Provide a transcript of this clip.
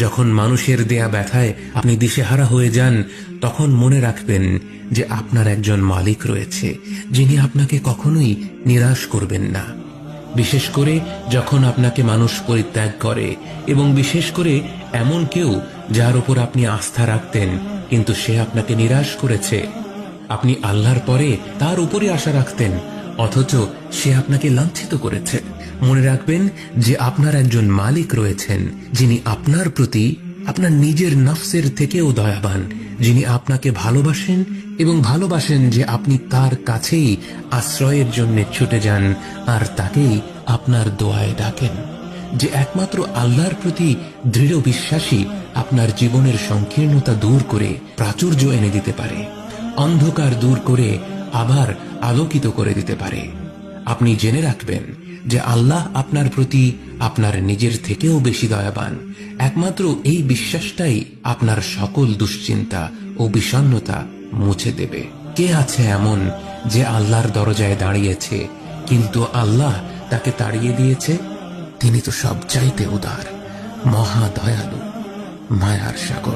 যখন মানুষের দেয়া ব্যথায় আপনি দিশেহারা হয়ে যান, তখন মনে রাখবেন যে আপনার একজন মালিক রয়েছে, যিনি আপনাকে কখনোই নিরাশ করবেন না। বিশেষ করে যখন আপনাকে মানুষ পরিত্যাগ করে, এবং বিশেষ করে এমন কেউ যার উপর আপনি আস্থা রাখতেন কিন্তু সে আপনাকে নিরাশ করেছে। আপনি আল্লাহর পরে তার উপরে আশা রাখতেন, অথচ সে আপনাকে লাঞ্ছিত করেছে। মনে রাখবেন যে আপনার একজন মালিক রয়েছেন, যিনি আপনার প্রতি আপনার নিজের নফসের থেকেও দয়াবান, যিনি আপনাকে ভালোবাসেন এবং ভালোবাসেন যে আপনি তার কাছেই আশ্রয়ের জন্য ছুটে যান আর তাকেই আপনার দোয়ায় ডাকেন। যে একমাত্র আল্লাহর প্রতি দৃঢ় বিশ্বাসী আপনার জীবনের সংকীর্ণতা দূর করে প্রাচুর্য এনে দিতে পারে, অন্ধকার দূর করে আবার আলোকিত করে দিতে পারে। আপনি জেনে রাখবেন যে আল্লাহ আপনার প্রতি আপনার নিজের থেকেও বেশি দয়াবান। একমাত্র এই বিশ্বাসটাই আপনার সকল দুশ্চিন্তা ও বিষণ্ণতা মুছে দেবে। কে আছে এমন যে আল্লাহর দরজায় দাঁড়িয়েছে কিন্তু আল্লাহ তাকে তাড়িয়ে দিয়েছে? তিনি তো সবচাইতে উদার, মহা দয়ালু, মায়ার সাগর।